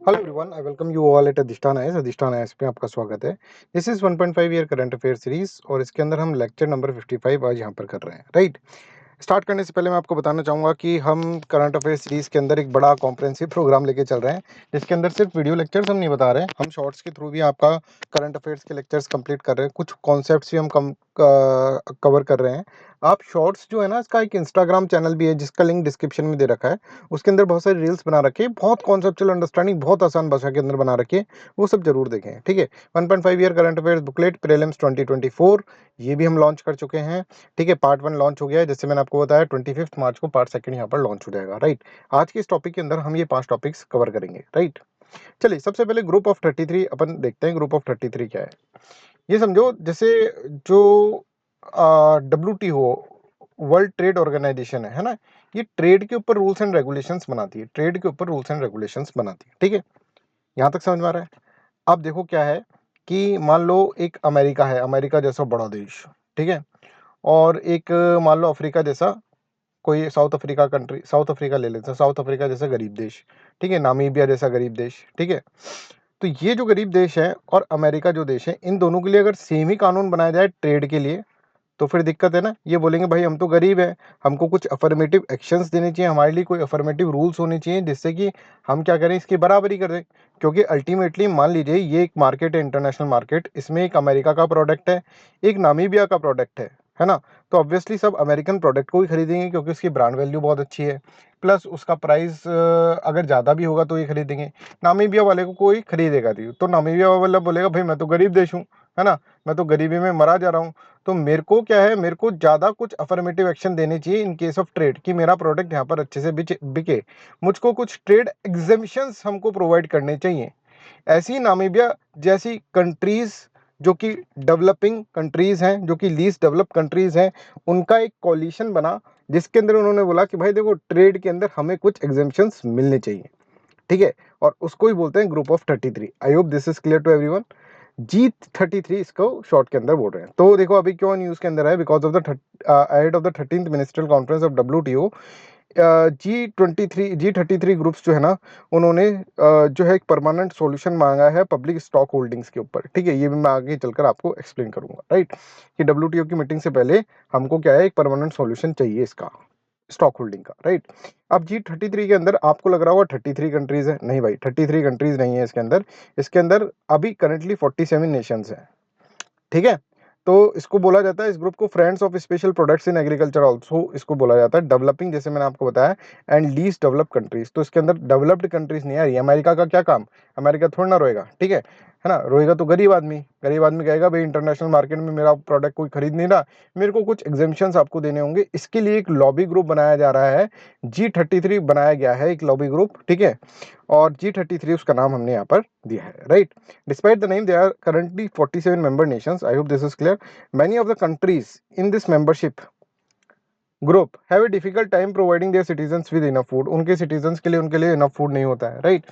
Hello everyone, I welcome you all at अधिष्ठान IAS पे आपका स्वागत है। This is 1.5 year current affair series और इसके अंदर हम लेक्चर नंबर 55 आज यहाँ पर कर रहे हैं। राइट, स्टार्ट करने से पहले मैं आपको बताना चाहूँगा कि हम करंट अफेयर सीरीज के अंदर एक बड़ा कॉम्प्रहेंसिव प्रोग्राम लेके चल रहे हैं, जिसके अंदर सिर्फ वीडियो लेक्चर्स हम नहीं बता रहे हैं, हम शॉर्ट्स के थ्रू भी आपका करंट अफेयर्स के लेक्चर्स कंप्लीट कर रहे हैं। कुछ कॉन्सेप्ट्स भी हम कवर कर रहे हैं। आप शॉर्ट्स जो है ना, इसका एक इंस्टाग्राम चैनल भी है जिसका लिंक डिस्क्रिप्शन में दे रखा है। उसके अंदर बहुत सारी रील्स बना रखी है, बहुत कॉन्सेप्चुअल अंडरस्टैंडिंग बहुत आसान भाषा के अंदर बना रखी है, वो सब जरूर देखें। ठीक है, 1.5 year current affairs booklet prelims 2024 ये भी हम लॉन्च कर चुके हैं। ठीक है, पार्ट 1 लॉन्च हो गया है, जैसे मैंने आपको बताया 25 मार्च को पार्ट 2 यहाँ पर लॉन्च हो जाएगा। राइट, आज के इस टॉपिक के अंदर हम ये 5 टॉपिक्स कवर करेंगे। राइट, चलिए सबसे पहले ग्रुप ऑफ 33 अपन देखते हैं। ग्रुप ऑफ 33 क्या है, ये समझो जैसे जो WTO वर्ल्ड ट्रेड ऑर्गेनाइजेशन है ना, ये ट्रेड के ऊपर रूल्स एंड रेगुलेशंस बनाती है, ट्रेड के ऊपर रूल्स एंड रेगुलेशंस बनाती है। ठीक है, यहाँ तक समझ में आ रहा है। अब देखो क्या है कि मान लो एक अमेरिका है, अमेरिका जैसा बड़ा देश, ठीक है, और एक मान लो अफ्रीका जैसा कोई south Africa country, south Africa ले लेते हैं, साउथ अफ्रीका जैसा गरीब देश, ठीक है, नामीबिया जैसा गरीब देश। ठीक है, तो ये जो गरीब देश है और अमेरिका जो देश है, इन दोनों के लिए अगर सेम ही कानून बनाया जाए ट्रेड के लिए, तो फिर दिक्कत है ना। ये बोलेंगे भाई हम तो गरीब हैं, हमको कुछ अफर्मेटिव एक्शंस देने चाहिए, हमारे लिए कोई अफर्मेटिव रूल्स होने चाहिए जिससे कि हम क्या करें, इसकी बराबरी कर दें। क्योंकि अल्टीमेटली मान लीजिए ये एक मार्केट है, इंटरनेशनल मार्केट, इसमें एक अमेरिका का प्रोडक्ट है, एक नामीबिया का प्रोडक्ट है ना। तो ऑब्वियसली सब अमेरिकन प्रोडक्ट को ही खरीदेंगे क्योंकि उसकी ब्रांड वैल्यू बहुत अच्छी है, प्लस उसका प्राइस अगर ज़्यादा भी होगा तो ये खरीदेंगे। नामीबिया वाले को कोई खरीदेगा नहीं, तो नामीबिया वाला बोलेगा भाई मैं तो गरीब देश हूँ, है ना, मैं तो गरीबी में मरा जा रहा हूँ, तो मेरे को क्या है, मेरे को ज़्यादा कुछ अफर्मेटिव एक्शन देने चाहिए इन केस ऑफ ट्रेड कि मेरा प्रोडक्ट यहाँ पर अच्छे से बिके। मुझको कुछ ट्रेड एग्जेम्पशंस हमको प्रोवाइड करने चाहिए। ऐसी नामीबिया जैसी कंट्रीज जो कि डेवलपिंग कंट्रीज हैं, जो कि लीस्ट डेवलप कंट्रीज हैं, उनका एक कोलिशन बना जिसके अंदर उन्होंने बोला कि भाई देखो ट्रेड के अंदर हमें कुछ एग्जेम्पशंस मिलने चाहिए। ठीक है, और उसको ही बोलते हैं group of 33। I hope this is clear to everyone. G33 इसको शॉर्ट के अंदर बोल रहे हैं। तो देखो अभी क्यों न्यूज के अंदर है, because of the ahead of the 13th ministerial conference of WTO। G33 groups जो है ना, उन्होंने जो है एक परमानेंट सॉल्यूशन मांगा है पब्लिक स्टॉक होल्डिंग्स के ऊपर। ठीक है, ये भी मैं आगे चलकर आपको एक्सप्लेन करूंगा। राइट, कि WTO की मीटिंग से पहले हमको क्या है, एक परमानेंट सॉल्यूशन चाहिए इसका स्टॉक होल्डिंग का। राइट, अब G33 के अंदर आपको लग रहा होगा 33 कंट्रीज है, नहीं भाई 33 कंट्रीज नहीं है इसके अंदर। इसके अंदर अभी करंटली 47 नेशंस है। ठीक है, तो इसको बोला जाता है, इस ग्रुप को friends of special products in agriculture also इसको बोला जाता है। डेवलपिंग जैसे मैंने आपको बताया एंड लीस्ट डेवलप्ड कंट्रीज, तो इसके अंदर डेवलप्ड कंट्रीज नहीं आ रही। अमेरिका का क्या काम, अमेरिका थोड़ा ना रोएगा, ठीक है ना, रोएगा तो गरीब आदमी। गरीब आदमी कहेगा भाई इंटरनेशनल मार्केट में मेरा प्रोडक्ट कोई खरीद नहीं रहा, मेरे को कुछ एग्जेम्पशंस आपको देने होंगे। इसके लिए एक लॉबी ग्रुप बनाया जा रहा है, G33 बनाया गया है एक लॉबी ग्रुप। ठीक है, और G33 उसका नाम हमने यहाँ पर दिया है। Right, despite the name there are currently 47 member nations. I hope this is clear. Many of the countries in this membership group have a difficult time providing their citizens with enough food. उनके citizens के लिए उनके लिए enough food नहीं होता है। Right,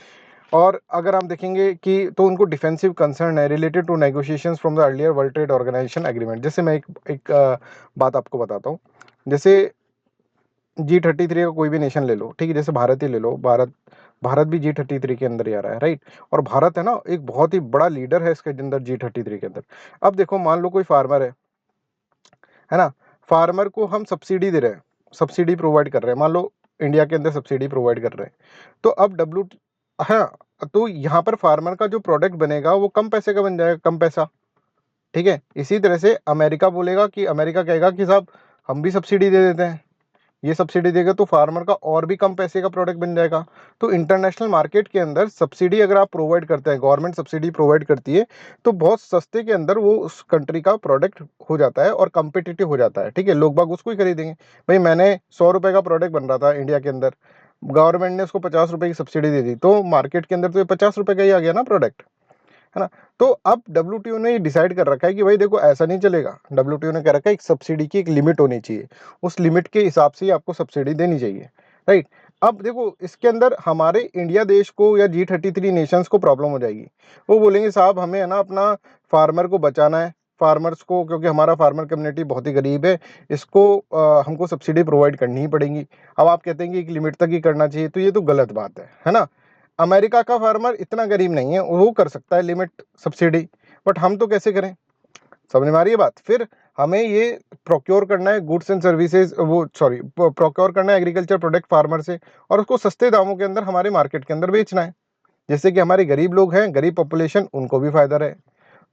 और अगर हम देखेंगे कि तो उनको डिफेंसिव कंसर्न है related to negotiations from the earlier world trade organization agreement. जैसे मैं एक बात आपको बताता हूँ। जैसे G33 का कोई भी नेशन ले लो, ठीक है, जैसे भारत ही ले लो, भारत भी G33 के अंदर ही आ रहा है। राइट, और भारत है ना एक बहुत ही बड़ा लीडर है इसके अंदर G33 के अंदर। अब देखो मान लो कोई फार्मर है ना, फार्मर को हम सब्सिडी दे रहे हैं, सब्सिडी प्रोवाइड कर रहे हैं, मान लो इंडिया के अंदर सब्सिडी प्रोवाइड कर रहे हैं, तो अब हाँ, तो यहाँ पर फार्मर का जो प्रोडक्ट बनेगा वो कम पैसे का बन जाएगा, कम पैसा। ठीक है, इसी तरह से अमेरिका बोलेगा कि अमेरिका कहेगा कि साहब हम भी सब्सिडी दे देते हैं, ये सब्सिडी देगा तो फार्मर का और भी कम पैसे का प्रोडक्ट बन जाएगा। तो इंटरनेशनल मार्केट के अंदर सब्सिडी अगर आप प्रोवाइड करते हैं, गवर्नमेंट सब्सिडी प्रोवाइड करती है, तो बहुत सस्ते के अंदर वो उस कंट्री का प्रोडक्ट हो जाता है और कम्पिटिटिव हो जाता है। ठीक है, लोग बाग उसको ही खरीदेंगे। भाई मैंने 100 रुपए का प्रोडक्ट बन रहा था इंडिया के अंदर, गवर्नमेंट ने उसको 50 रुपए की सब्सिडी दे दी, तो मार्केट के अंदर तो ये 50 रुपए का ही आ गया ना प्रोडक्ट, है ना। तो अब WTO ने ये डिसाइड कर रखा है कि भाई देखो ऐसा नहीं चलेगा। WTO ने कह रखा है एक सब्सिडी की एक लिमिट होनी चाहिए, उस लिमिट के हिसाब से ही आपको सब्सिडी देनी चाहिए। राइट, अब देखो इसके अंदर हमारे इंडिया देश को या G33 नेशंस को प्रॉब्लम हो जाएगी। वो बोलेंगे साहब हमें है ना अपना फार्मर को बचाना है, फार्मर्स को, क्योंकि हमारा फार्मर कम्युनिटी बहुत ही गरीब है, इसको हमको सब्सिडी प्रोवाइड करनी ही पड़ेगी। अब आप कहते हैं कि एक लिमिट तक ही करना चाहिए, तो ये तो गलत बात है ना। अमेरिका का फार्मर इतना गरीब नहीं है, वो कर सकता है लिमिट सब्सिडी, बट हम तो कैसे करें? समझ में आ रही है बात? फिर हमें ये प्रोक्योर करना है गुड्स एंड सर्विसेज, वो सॉरी प्रोक्योर करना है एग्रीकल्चर प्रोडक्ट फार्मर से, और उसको सस्ते दामों के अंदर हमारे मार्केट के अंदर बेचना है, जिससे कि हमारे गरीब लोग हैं, गरीब पॉपुलेशन, उनको भी फायदा रहे।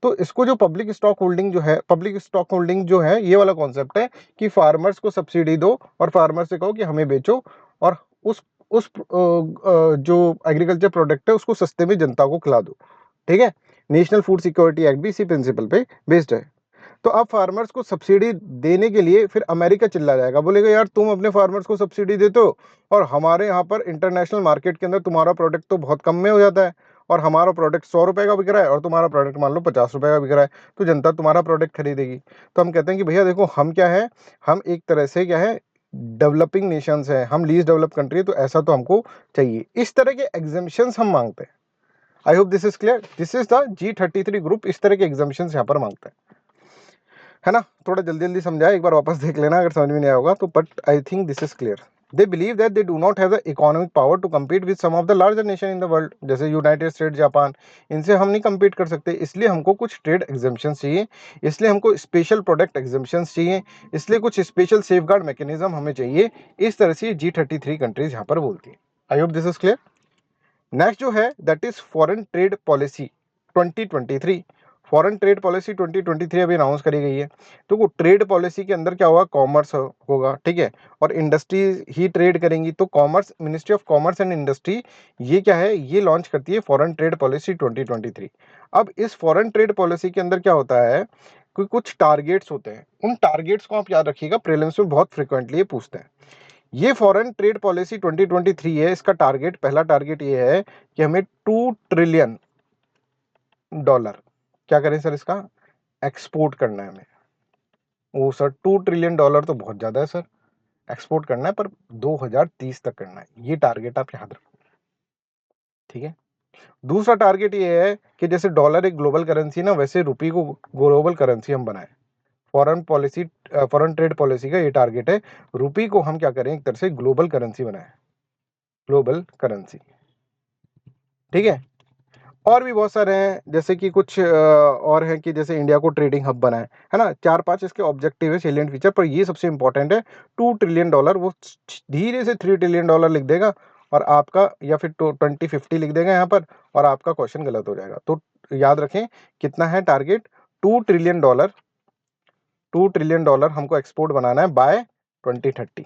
तो इसको जो पब्लिक स्टॉक होल्डिंग जो है, पब्लिक स्टॉक होल्डिंग जो है, ये वाला कॉन्सेप्ट है कि फार्मर्स को सब्सिडी दो और फार्मर से कहो कि हमें बेचो, और जो एग्रीकल्चर प्रोडक्ट है उसको सस्ते में जनता को खिला दो। ठीक है, नेशनल फूड सिक्योरिटी एक्ट भी इसी प्रिंसिपल पे बेस्ड है। तो अब फार्मर्स को सब्सिडी देने के लिए फिर अमेरिका चिल्ला जाएगा, बोलेगा यार तुम अपने फार्मर्स को सब्सिडी देते हो और हमारे यहाँ पर इंटरनेशनल मार्केट के अंदर तुम्हारा प्रोडक्ट तो बहुत कम में हो जाता है, और हमारा प्रोडक्ट 100 रुपए का बिक रहा है और तुम्हारा प्रोडक्ट मान लो 50 रुपए का बिक रहा है, तो जनता तुम्हारा प्रोडक्ट खरीदेगी। तो हम कहते हैं कि भैया देखो, हम क्या है, हम एक तरह से क्या है, डेवलपिंग नेशंस है, हम लीस्ट डेवलप कंट्री है, तो ऐसा तो हमको चाहिए। इस तरह के एग्जामिशंस हम मांगते हैं। आई hope this is clear. This is the G33 group, इस तरह के एग्जामिशंस यहाँ पर मांगता है ना? थोड़ा जल्दी जल्दी समझाया, एक बार वापस देख लेना अगर समझ में नहीं आया होगा तो, but I think this is clear. They believe that they do not have the economic power to compete with some of the larger nation in the world, जैसे यूनाइटेड स्टेट, जापान, इनसे हम नहीं कम्पीट कर सकते, इसलिए हमको कुछ trade exemption चाहिए, इसलिए हमको स्पेशल प्रोडक्ट एग्जाम्पशन चाहिए, इसलिए कुछ स्पेशल सेफगार्ड मैकेनिज्म हमें चाहिए। इस तरह से G33 कंट्रीज यहाँ पर बोलती है। I hope this is clear. Next जो है that is foreign trade policy 2023। Foreign trade policy 2023 अभी अनाउंस करी गई है। तो वो ट्रेड पॉलिसी के अंदर क्या होगा, कॉमर्स होगा, ठीक है, और इंडस्ट्रीज ही ट्रेड करेंगी। तो commerce, ministry of commerce and industry, ये क्या है, ये लॉन्च करती है फॉरेन ट्रेड पॉलिसी 2023। अब इस फॉरेन ट्रेड पॉलिसी के अंदर क्या होता है कि कुछ टारगेट्स होते हैं, उन टारगेट्स को आप याद रखिएगा, प्रीलिम्स में बहुत फ्रिक्वेंटली ये पूछते हैं। ये फॉरेन ट्रेड पॉलिसी 2023 है, इसका टारगेट, पहला टारगेट ये है कि हमें $2 ट्रिलियन, क्या करें सर, इसका एक्सपोर्ट करना है हमें। ओ सर, $2 ट्रिलियन तो बहुत ज्यादा है सर, एक्सपोर्ट करना है, पर 2030 तक करना है, ये टारगेट आप याद रखो। ठीक है, दूसरा टारगेट ये है कि जैसे डॉलर एक ग्लोबल करेंसी ना, वैसे रुपये को ग्लोबल करेंसी हम बनाए। फॉरेन ट्रेड पॉलिसी का ये टारगेट है, रुपये को हम क्या करें, एक तरह से ग्लोबल करेंसी बनाए, ग्लोबल करेंसी। ठीक है, और भी बहुत सारे हैं, जैसे कि कुछ और है कि जैसे इंडिया को ट्रेडिंग हब बनाए, है ना। 4-5 इसके ऑब्जेक्टिव है, सैलिएंट फीचर, पर ये सबसे इंपॉर्टेंट है। $2 ट्रिलियन, वो धीरे से $3 ट्रिलियन लिख देगा, और आपका, या फिर 2050 लिख देगा यहाँ पर, और आपका क्वेश्चन गलत हो जाएगा। तो याद रखें कितना है टारगेट, $2 ट्रिलियन, $2 ट्रिलियन हमको एक्सपोर्ट बनाना है by 2030,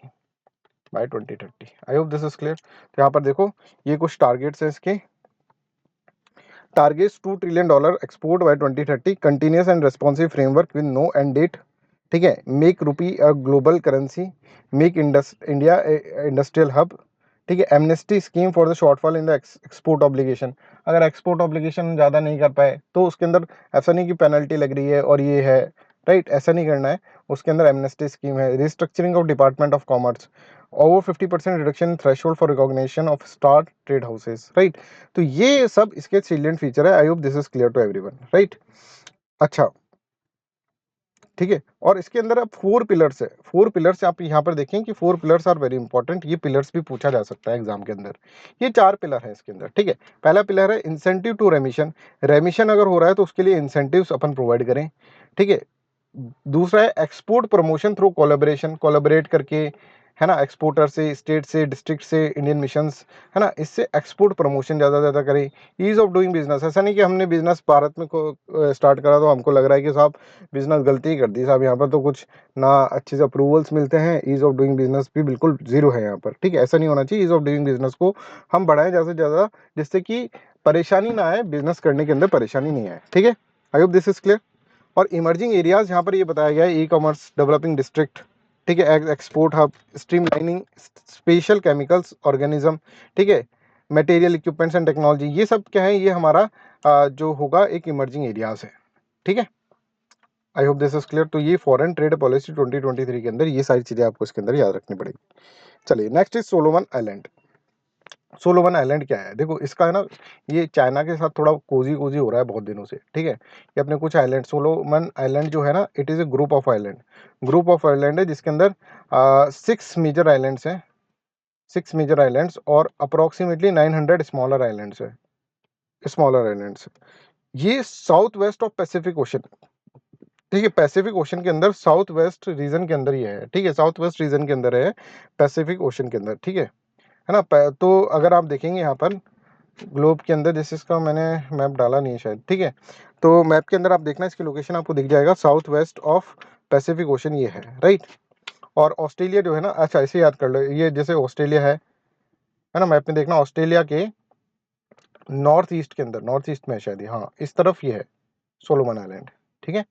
by 2030। I hope this is clear. तो यहाँ पर देखो, ये कुछ टारगेट्स हैं इसके। Targets $2 trillion export by 2030, continuous and responsive framework with no end date. ठीक है, make rupee a global currency, make India industrial hub. ठीक है, amnesty scheme for the shortfall in the export obligation. अगर export obligation ज़्यादा नहीं कर पाए तो उसके अंदर ऐसा नहीं कि पेनल्टी लग रही है और ये है, राइट, ऐसा नहीं करना है। उसके अंदर एमनेस्टी स्कीम है, restructuring of department of commerce, over 50% reduction in threshold for recognition of star trade houses, right. तो ये सब इसके सैलिएंट फीचर है। I hope this is clear to everyone, right. अच्छा, ठीक है, और इसके अंदर अब 4 पिलर्स है। 4 पिलर्स आप यहाँ पर देखें कि 4 पिलर्स आर वेरी इंपॉर्टेंट, ये पिलर्स भी पूछा जा सकता है एग्जाम के अंदर। ये 4 पिलर है इसके अंदर। ठीक है, पहला पिलर है इंसेंटिव टू रेमिशन, रेमिशन अगर हो रहा है तो उसके लिए इंसेंटिव्स अपन प्रोवाइड करें। ठीक है, दूसरा है export promotion through collaboration, collaborate करके, है ना, एक्सपोर्टर से, स्टेट से, डिस्ट्रिक्ट से, इंडियन मिशंस, है ना, इससे एक्सपोर्ट प्रमोशन ज़्यादा ज़्यादा करें। ईज ऑफ डूइंग बिजनेस, ऐसा नहीं कि हमने बिजनेस भारत में को स्टार्ट करा तो हमको लग रहा है कि साहब बिजनेस गलती ही कर दी साहब, यहाँ पर तो कुछ ना अच्छे से अप्रूवल्स मिलते हैं, ईज ऑफ डूइंग बिजनेस भी बिल्कुल जीरो है यहाँ पर। ठीक है, ऐसा नहीं होना चाहिए। ईज ऑफ डूइंग बिजनेस को हम बढ़ाएं ज़्यादा से ज़्यादा, जिससे कि परेशानी ना आए, बिजनेस करने के अंदर परेशानी नहीं आए। ठीक है, I hope this is clear. और इमर्जिंग एरियाज यहाँ पर ये बताया गया है, ई कॉमर्स, डेवलपिंग डिस्ट्रिक्ट, ठीक है, export hub, streamlining, special chemicals organism, ठीक है, मटेरियल इक्विपमेंट्स एंड टेक्नोलॉजी, ये सब क्या है, ये हमारा जो होगा एक इमर्जिंग एरियाज है। ठीक है, I hope this is clear. तो ये फॉरेन ट्रेड पॉलिसी 2023 के अंदर ये सारी चीज़ें आपको इसके अंदर याद रखनी पड़ेगी। चलिए, next is Solomon island. Solomon island क्या है, देखो इसका है ना, ये चाइना के साथ थोड़ा कोजी कोजी हो रहा है बहुत दिनों से। ठीक है, ये अपने कुछ आइलैंड, सोलोमन आइलैंड जो है ना, it is a group of island, group of island है जिसके अंदर 6 मेजर आइलैंड्स हैं। 6 मेजर आइलैंड्स और अप्रोक्सीमेटली 900 स्मॉलर आइलैंड्स है, स्मॉलर आइलैंड्स। ये south west of Pacific ocean, ठीक है, पैसिफिक ओशन के अंदर साउथ वेस्ट रीजन के अंदर ये है, ठीक है, साउथ वेस्ट रीजन के अंदर है, पैसिफिक ओशन के अंदर, ठीक है ना। तो अगर आप देखेंगे यहाँ पर ग्लोब के अंदर, जैसे इसका मैंने मैप डाला नहीं है शायद, ठीक है, तो मैप के अंदर आप देखना, इसकी लोकेशन आपको दिख जाएगा, south west of Pacific ocean ये है, राइट। और ऑस्ट्रेलिया जो है ना, अच्छा इसे याद कर लो, ये जैसे ऑस्ट्रेलिया है ना, मैप में देखना ऑस्ट्रेलिया के नॉर्थ ईस्ट के अंदर, नॉर्थ ईस्ट में है शायद, हाँ इस तरफ ये है सोलोमन आइलैंड, ठीक है।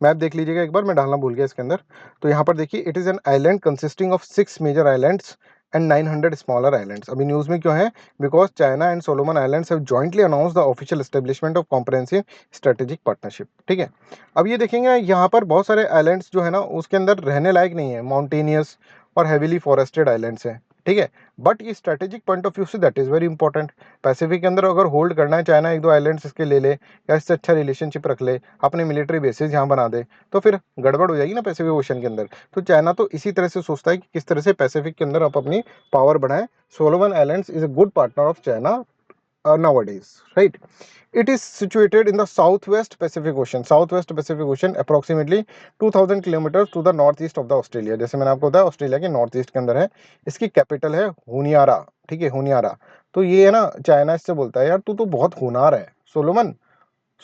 मैप देख लीजिएगा एक बार, मैं डालना भूल गया इसके अंदर। तो यहाँ पर देखिए, it is an island consisting of 6 major islands and 900 smaller islands. अभी न्यूज़ में क्यों है? Because China and Solomon Islands have jointly announce the official establishment of comprehensive strategic partnership, ठीक है। अब ये देखेंगे यहाँ पर बहुत सारे आइलैंड्स जो है ना, उसके अंदर रहने लायक नहीं है, माउंटेनियस और हेविली फॉरेस्टेड आइलैंड्स हैं, ठीक है। बट ये strategic point of view say that is very important. Pacific के अंदर अगर होल्ड करना है चाइना, एक दो आइलैंड्स इसके ले ले या इससे अच्छा रिलेशनशिप रख ले, अपने मिलिट्री बेसिस यहाँ बना दे, तो फिर गड़बड़ हो जाएगी ना पैसिफिक ओशन के अंदर। तो चाइना तो इसी तरह से सोचता है कि किस तरह से पैसिफिक के अंदर आप अपनी पावर बढ़ाएं। Solomon islands is a good partner of China nowadays, right? It is situated in the southwest Pacific Ocean, southwest Pacific Ocean, approximately 2000 kilometre to the north east of the Australia. जैसे मैंने आपको बताया Australia के north east के अंदर है। इसकी capital है हुनियारा, ठीक है, हुनियारा। तो ये है ना, चाइना इससे बोलता है यार तू तो बहुत होनहार है सोलोमन,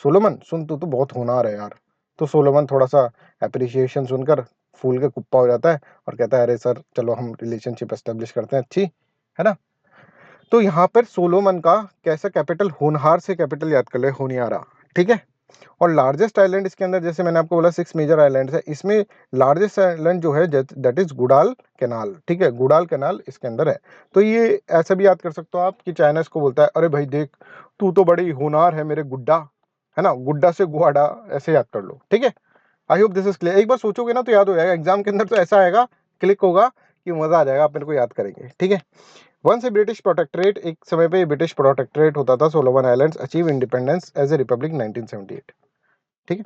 सोलोमन सुन तू तो बहुत होनहार है यार। तो सोलोमन थोड़ा सा अप्रिसिएशन सुनकर फूल के कुप्पा हो जाता है और कहता है अरे सर चलो हम रिलेशनशिप एस्टेब्लिश करते हैं अच्छी, है ना। तो यहाँ पर सोलोमन का कैसा कैपिटल, होनहार से कैपिटल याद कर ले, होनियारा, ठीक है। और लार्जेस्ट आइलैंड इसके अंदर, जैसे मैंने आपको बोला 6 मेजर आइलैंड्स है, इसमें लार्जेस्ट आइलैंड जो है दैट इज गुडाल कैनाल, ठीक है, गुडाल कैनाल इसके अंदर है। तो ये ऐसा भी याद कर सकते हो आप कि चाइना इसको बोलता है अरे भाई देख तू तो बड़ी होनहार है मेरे गुड्डा, है ना, गुड्डा से गुआडा, ऐसे याद कर लो, ठीक है। I hope this is clear. एक बार सोचोगे ना तो याद हो जाएगा, एग्जाम के अंदर तो ऐसा आएगा, क्लिक होगा कि मजा आ जाएगा, आप मेरे को याद करेंगे, ठीक है। वंस ए ब्रिटिश प्रोटेक्टरेट, एक समय पे ब्रिटिश प्रोटेक्टरेट होता था, Solomon Islands achieve independence as a republic 1978, ठीक है।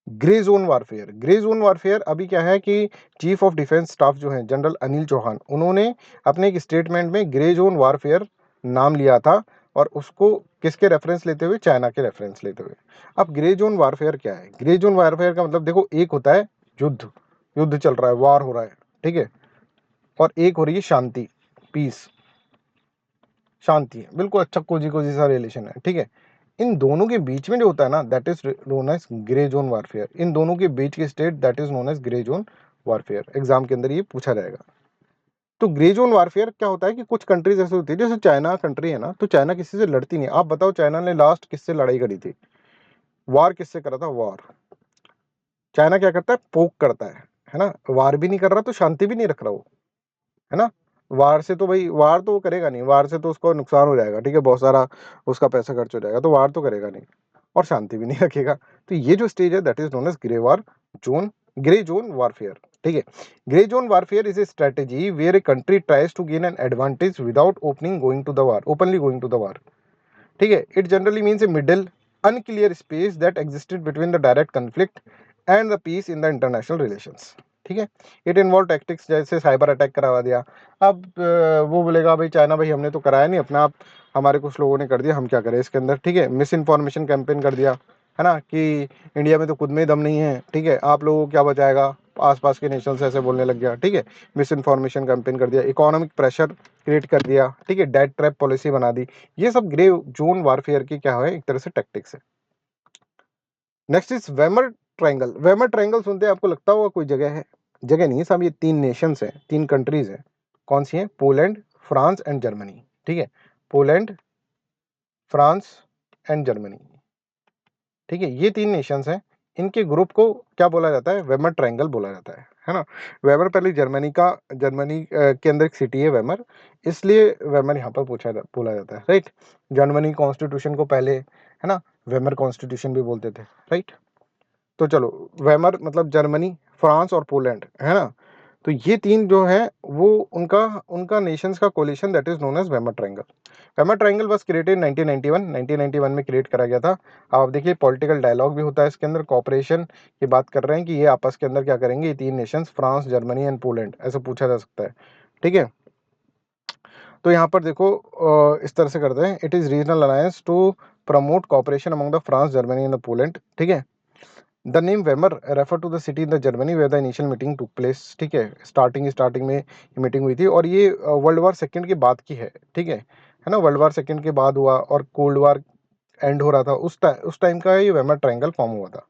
Grey zone warfare, grey zone warfare अभी क्या है कि चीफ ऑफ डिफेंस स्टाफ जो है जनरल अनिल चौहान, उन्होंने अपने एक स्टेटमेंट में ग्रे जोन वारफेयर नाम लिया था, और उसको किसके रेफरेंस लेते हुए? चाइना के रेफरेंस लेते हुए। अब ग्रे जोन वारफेयर क्या है? ग्रे जोन वारफेयर का मतलब देखो, एक होता है युद्ध, युद्ध चल रहा है, वार हो रहा है, ठीक है, और एक हो रही है शांति, पीस, शांति है, बिल्कुल अच्छा कोजी कोजी सा रिलेशन है, ठीक है। इन दोनों के बीच में जो होता है ना, that is known as grey zone warfare. इन दोनों के बीच की state that is known as grey zone warfare. Exam के अंदर ये पूछा जाएगा। तो ग्रे जोन वारफेयर क्या होता है कि कुछ कंट्रीज ऐसे होती है, जैसे चाइना कंट्री है ना, तो चाइना किसी से लड़ती नहीं। आप बताओ चाइना ने लास्ट किससे लड़ाई करी थी, वार किससे करा था? वार चाइना क्या करता है? पोक करता है ना। वार भी नहीं कर रहा तो शांति भी नहीं रख रहा वो, है ना। वार से तो भाई, वार तो वो करेगा नहीं, वार से तो उसको नुकसान हो जाएगा, ठीक है, बहुत सारा उसका पैसा खर्च हो जाएगा, तो वार तो करेगा नहीं और शांति भी नहीं रखेगा। तो ये जो स्टेज है that is known as grey zone warfare, ठीक है। Grey zone warfare is a strategy where a country tries to gain an advantage without opening going to the war, openly going to the war, ठीक है। It generally means a middle unclear space that existed between the direct conflict and the peace in the international relations, ठीक है। It involve tactics, जैसे cyber attack करवा दिया। अब वो बोलेगा भाई चाइना, भाई हमने तो कराया नहीं अपना आप, हमारे कुछ लोगों ने कर दिया, हम क्या करें इसके अंदर, ठीक है। मिस इन्फॉर्मेशन कैंपेन कर दिया, है ना, कि इंडिया में तो खुद में दम नहीं है, ठीक है, आप लोगों को क्या बचाएगा, आसपास के नेशन से ऐसे बोलने लग गया, ठीक है। मिस इन्फॉर्मेशन कैंपेन कर दिया, इकोनॉमिक प्रेशर क्रिएट कर दिया, ठीक है, डेट ट्रैप पॉलिसी बना दी। ये सब ग्रे जोन वारफेयर की क्या है, एक तरह से टैक्टिक्स है। Next is Weimar triangle. Weimar triangle सुनते हैं आपको लगता होगा कोई जगह है, जगह नहीं है साहब, ये 3 नेशंस हैं, 3 कंट्रीज हैं। कौन सी हैं? पोलैंड, फ्रांस एंड जर्मनी, ठीक है। पोलैंड, फ्रांस एंड जर्मनी, ठीक है, ये 3 नेशंस हैं। इनके ग्रुप को क्या बोला जाता है? वेमर ट्रायंगल बोला जाता है ना। वेमर पहले जर्मनी के अंदर एक सिटी है वेमर, इसलिए वेमर यहाँ पर बोला जाता है, राइट। जर्मनी कॉन्स्टिट्यूशन को पहले, है ना, वेमर कॉन्स्टिट्यूशन भी बोलते थे, राइट। तो चलो, वेमर मतलब जर्मनी, फ्रांस और पोलैंड, है ना। तो ये 3 जो हैं वो उनका उनका नेशंस का coalition that is known as Weimar triangle. Weimar triangle was created 1991 में क्रिएट करा गया था। आप देखिए पॉलिटिकल डायलॉग भी होता है इसके अंदर, कॉपरेशन की बात कर रहे हैं कि ये आपस के अंदर क्या करेंगे, ये 3 Nations, France, Germany and Poland, ऐसा पूछा जा सकता है, ठीक है। तो यहाँ पर देखो इस तरह से करते हैं, it is regional alliance to promote cooperation among the France, Germany and the Poland, ठीक है। The name Weimar refer to the city in the Germany where the initial meeting took place, ठीक है। स्टार्टिंग में ये meeting हुई थी और ये वर्ल्ड वार सेकेंड के बाद की है ना, वर्ल्ड वार सेकेंड के बाद हुआ और कोल्ड वार एंड हो रहा था, उस टाइम का ये वेमर ट्रायंगल फॉर्म हुआ था,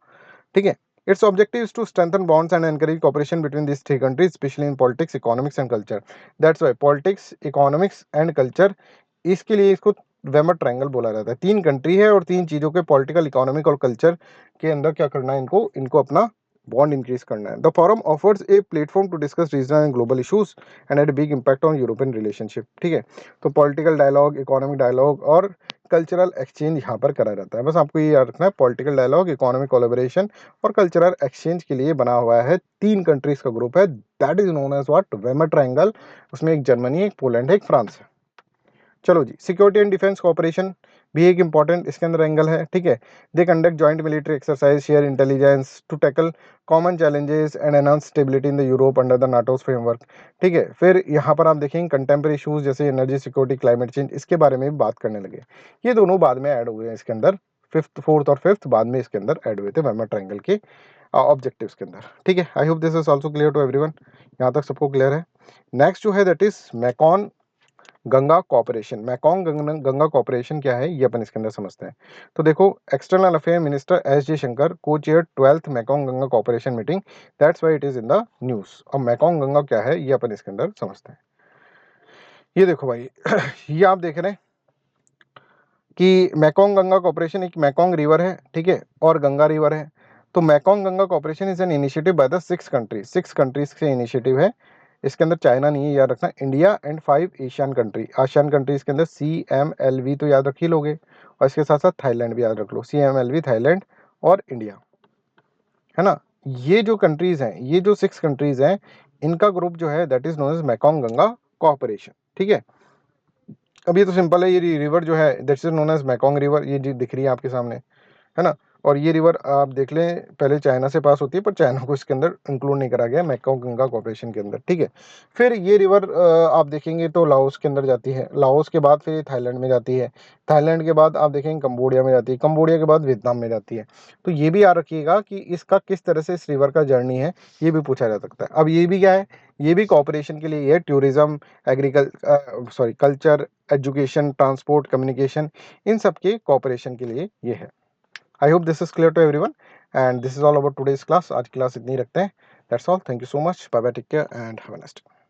ठीक है। Its objective is to strengthen bonds and encourage cooperation between this three countries, especially in politics, economics and culture. That's why politics, economics and culture, इसके लिए इसको वेमर ट्रायंगल बोला जाता है। तीन कंट्री है और तीन चीज़ों के पॉलिटिकल, इकोनॉमिक और कल्चर के अंदर क्या करना है, इनको अपना बॉन्ड इंक्रीज करना है। The forum offers a platform to discuss regional and global issues and had big impact on European relationship, ठीक है। तो पॉलिटिकल डायलॉग, इकोनॉमिक डायलॉग और कल्चरल एक्सचेंज यहाँ पर करा जाता है। बस आपको ये याद रखना है, पॉलिटिकल डायलॉग, इकोनॉमिक कोलैबोरेशन और कल्चरल एक्सचेंज के लिए बना हुआ है, तीन कंट्रीज का ग्रुप है, that is known as what, Weimar triangle. उसमें एक जर्मनी, एक पोलैंड है, एक फ्रांस है। चलो जी, सिक्योरिटी एंड डिफेंस कोऑपरेशन भी एक इंपॉर्टेंट इसके अंदर एंगल है, ठीक है। They conduct joint military exercise, share intelligence to tackle common challenges and enhance stability in the Europe under the NATO's framework, ठीक है। फिर यहाँ पर आप देखेंगे कंटेम्प्रेरी इशूज जैसे एनर्जी सिक्योरिटी, क्लाइमेट चेंज, इसके बारे में भी बात करने लगे। ये दोनों बाद में ऐड हुए हैं इसके अंदर, फोर्थ और फिफ्थ बाद में इसके अंदर ऐड हुए थे वेमर ट्रायंगल के ऑब्जेक्टिव्स के अंदर, ठीक है। I hope this is also clear to everyone, यहाँ तक सबको क्लियर है। नेक्स्ट जो है that is Mekong Ganga cooperation. Mekong Ganga cooperation क्या है ये अपन इसके अंदर समझते हैं। तो देखो, external affair minister S Jaishankar को chair 12th Mekong Ganga cooperation meeting, that's why it is in the news. अब मैकॉन्ग गंगा क्या है ये अपन इसके अंदर समझते हैं। ये देखो भाई ये आप देख रहे हैं कि मैकॉन्ग गंगा कॉपरेशन, एक मैकॉन्ग रिवर है, ठीक है, और गंगा रिवर है। तो Mekong Ganga cooperation is an initiative by the 6 countries से इनिशिएटिव है। इसके अंदर चाइना नहीं है, याद रखना, India and 5 Asian country. ASEAN countries के अंदर CMLV तो याद रख ही लोगे, और इसके साथ साथ थाईलैंड भी याद रख लो, CMLV थाईलैंड और इंडिया, है ना। ये जो कंट्रीज हैं, ये जो 6 कंट्रीज हैं, इनका ग्रुप जो है that is known as Mekong Ganga cooperation, ठीक है। अब ये तो सिंपल है, ये रिवर जो है that is known as Mekong river, ये जी दिख रही है आपके सामने, है ना। और ये रिवर आप देख लें, पहले चाइना से पास होती है, पर चाइना को इसके अंदर इंक्लूड नहीं करा गया मैकॉन्ग गंगा कॉर्पोरेशन के अंदर, ठीक है। फिर ये रिवर आप देखेंगे तो लाओस के अंदर जाती है, लाओस के बाद फिर थाईलैंड में जाती है, थाईलैंड के बाद आप देखेंगे कंबोडिया में जाती है, कंबोडिया के बाद वियतनाम में जाती है। तो ये भी याद रखिएगा कि इसका किस तरह से इस रिवर का जर्नी है, ये भी पूछा जा सकता है। अब ये भी क्या है, ये भी कॉपरेशन के लिए है, tourism, culture, education, transport, communication, इन सब के कॉपरेशन के लिए ये है। I hope this is clear to everyone, and this is all about today's class। आज की क्लास इतनी रखते हैं, that's all, thank you so much, bye bye, take care and have a nice day।